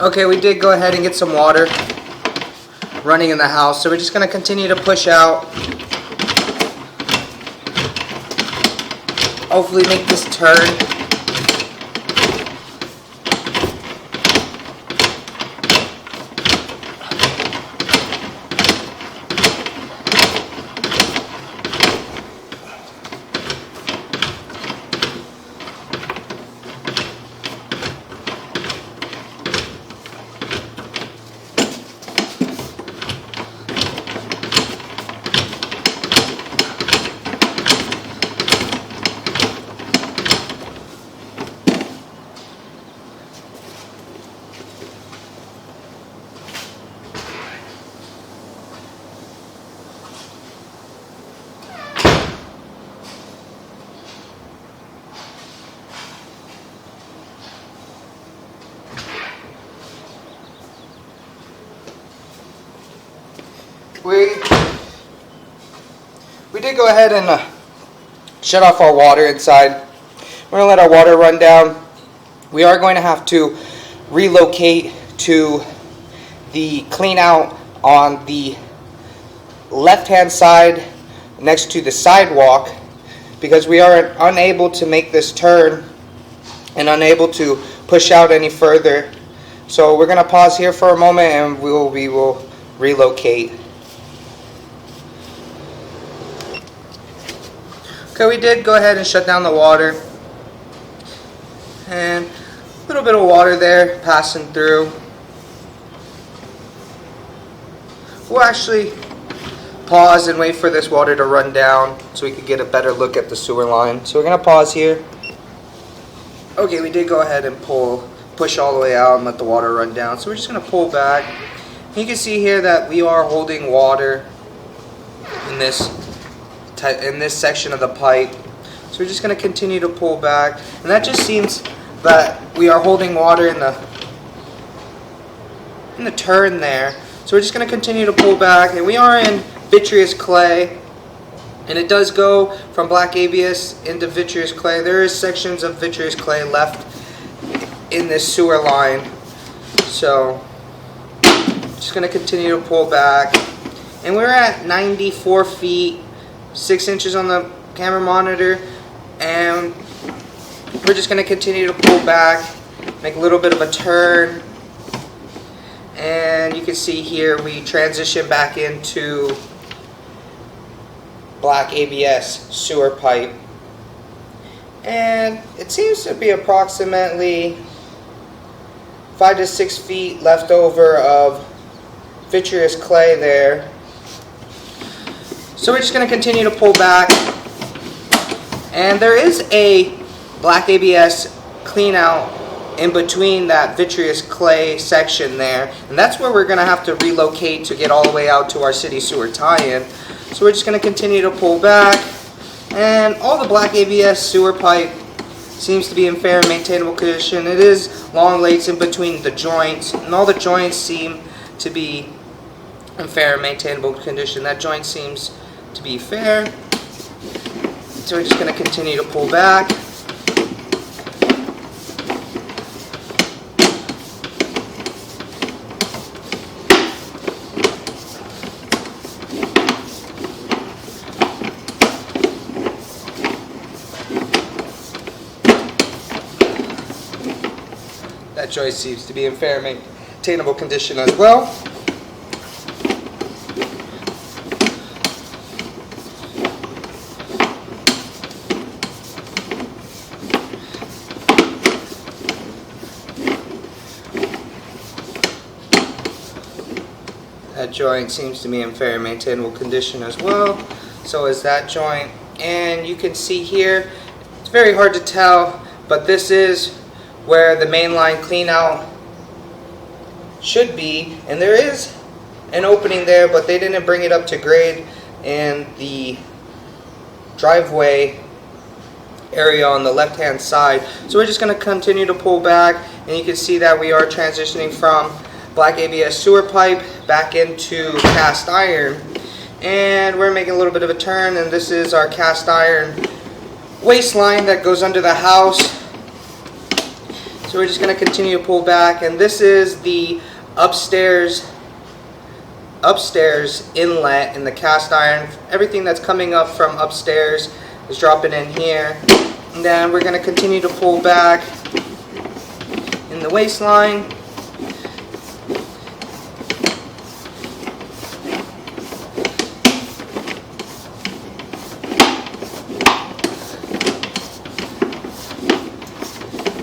Okay, we did go ahead and get some water running in the house, so we're just going to continue to push out. Hopefully make this turn. We did go ahead and shut off our water inside. We're going to let our water run down. We are going to have to relocate to the clean out on the left hand side next to the sidewalk, because we are unable to make this turn and unable to push out any further. So we're going to pause here for a moment and we will relocate. Okay, we did go ahead and shut down the water, and a little bit of water there passing through. We'll actually pause and wait for this water to run down so we can get a better look at the sewer line. So we're going to pause here. Okay, we did go ahead and push all the way out and let the water run down. So we're just going to pull back. You can see here that we are holding water in this section of the pipe. So we're just going to continue to pull back, and that just seems that we are holding water in the turn there. So we're just going to continue to pull back, and we are in vitreous clay, and it does go from black ABS into vitreous clay. There is sections of vitreous clay left in this sewer line, so just going to continue to pull back, and we're at 94 feet 6 inches on the camera monitor, and we're just going to continue to pull back, make a little bit of a turn, and you can see here we transition back into black ABS sewer pipe, and it seems to be approximately 5 to 6 feet left over of vitreous clay there. So we're just going to continue to pull back, and there is a black ABS clean out in between that vitreous clay section there, and that's where we're going to have to relocate to get all the way out to our city sewer tie-in. So we're just going to continue to pull back, and all the black ABS sewer pipe seems to be in fair and maintainable condition. It is long lates in between the joints, and all the joints seem to be in fair and maintainable condition. That joint seems to be fair. So we're just going to continue to pull back. That joint seems to be in fair and maintainable condition as well. That joint seems to be in fair and maintainable condition as well. So is that joint. And you can see here, it's very hard to tell, but this is where the mainline clean out should be. And there is an opening there, but they didn't bring it up to grade in the driveway area on the left hand side. So we're just going to continue to pull back, and you can see that we are transitioning from black ABS sewer pipe back into cast iron, and we're making a little bit of a turn, and this is our cast iron waste line that goes under the house. So So we're just going to continue to pull back, and this is the upstairs inlet in the cast iron. Everything that's coming up from upstairs is dropping in here, and then we're going to continue to pull back in the waistline.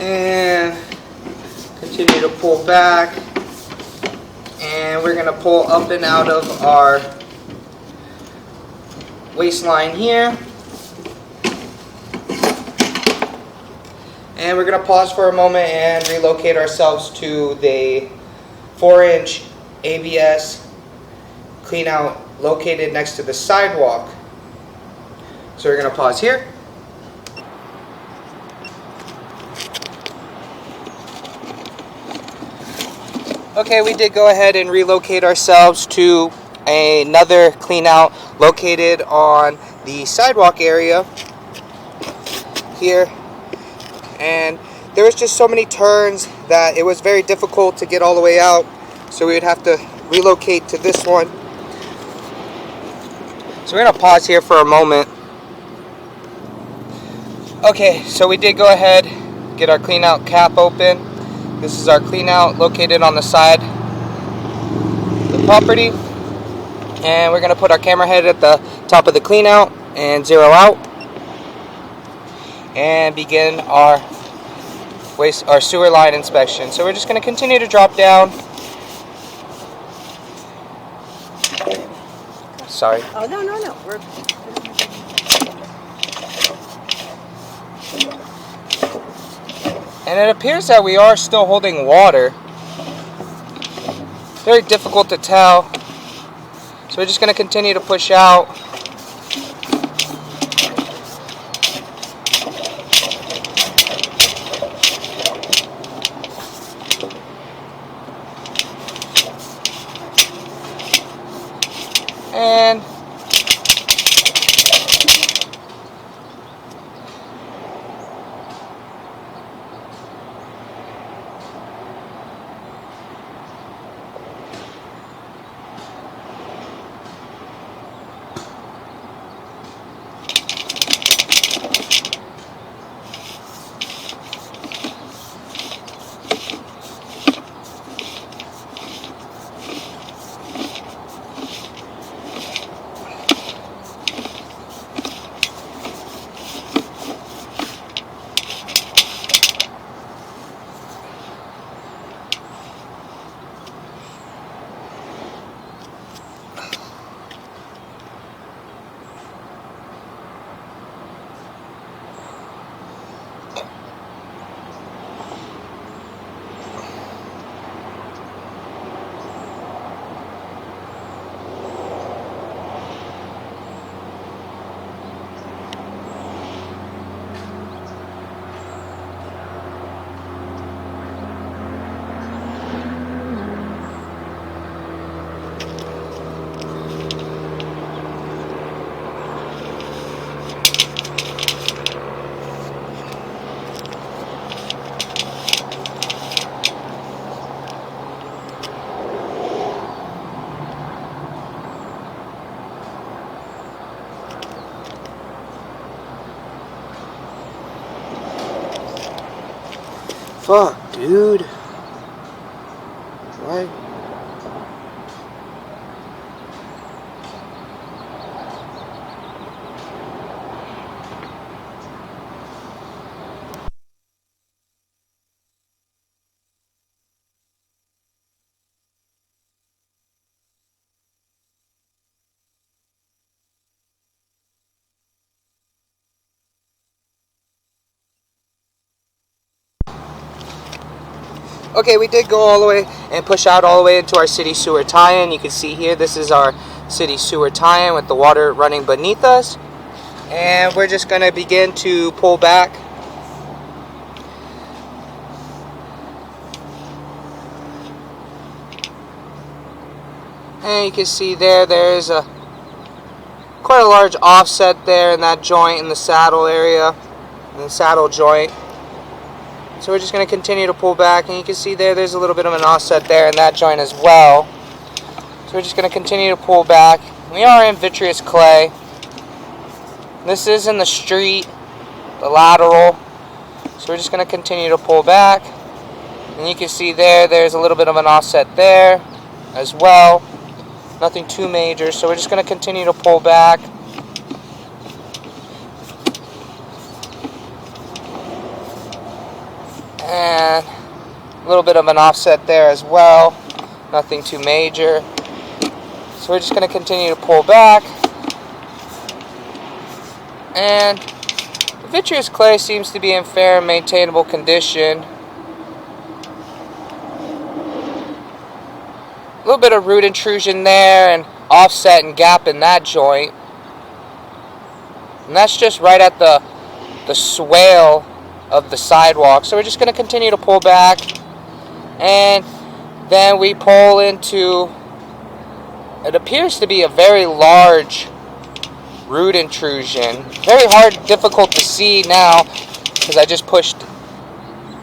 And continue to pull back, and we're going to pull up and out of our waistline here, and we're going to pause for a moment and relocate ourselves to the 4-inch ABS clean out located next to the sidewalk. So we're going to pause here. Okay, we did go ahead and relocate ourselves to another clean out located on the sidewalk area here, and there was just so many turns that it was very difficult to get all the way out, so we would have to relocate to this one. So we're going to pause here for a moment. Okay, so we did go ahead, get our clean out cap open. This is our clean out located on the side of the property, and we're going to put our camera head at the top of the clean out and zero out and begin our sewer line inspection. So we're just going to continue to drop down. Sorry. Oh, no. And it appears that we are still holding water. Very difficult to tell. So we're just going to continue to push out. And fuck, dude. Why? Okay, we did go all the way and push out all the way into our city sewer tie-in. You can see here, this is our city sewer tie-in with the water running beneath us. And we're just going to begin to pull back. And you can see there's quite a large offset there in that joint in the saddle area, in the saddle joint. So we're just going to continue to pull back, and you can see there's a little bit of an offset there in that joint as well. So we're just going to continue to pull back. We are in vitreous clay. This is in the street, the lateral. So we're just going to continue to pull back. And you can see there's a little bit of an offset there as well. Nothing too major. So we're just going to continue to pull back. And a little bit of an offset there as well. Nothing too major. So we're just going to continue to pull back. And the vitreous clay seems to be in fair and maintainable condition. A little bit of root intrusion there and offset and gap in that joint. And that's just right at the swale of the sidewalk. So we're just going to continue to pull back, and then we pull into, it appears to be a very large root intrusion. Very hard, difficult to see now because I just pushed,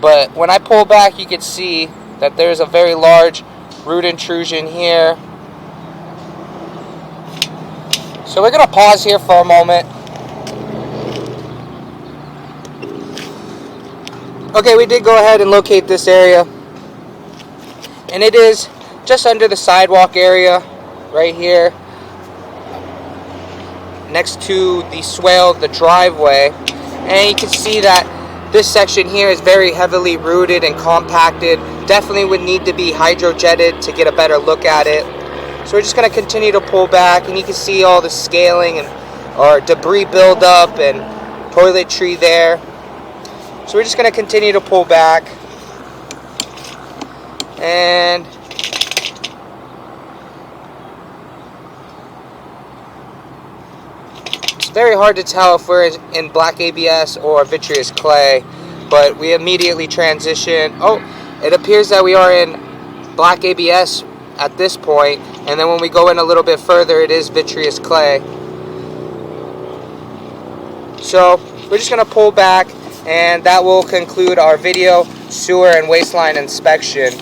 but when I pull back you can see that there's a very large root intrusion here. So we're going to pause here for a moment. Okay, we did go ahead and locate this area, and it is just under the sidewalk area right here next to the swale of the driveway. And you can see that this section here is very heavily rooted and compacted. Definitely would need to be hydrojetted to get a better look at it. So we're just going to continue to pull back, and you can see all the scaling or debris buildup and toiletry there. So we're just going to continue to pull back, and it's very hard to tell if we're in black ABS or vitreous clay, but we immediately transition. Oh, it appears that we are in black ABS at this point, and then when we go in a little bit further, it is vitreous clay. So we're just going to pull back, and that will conclude our video sewer and waistline inspection.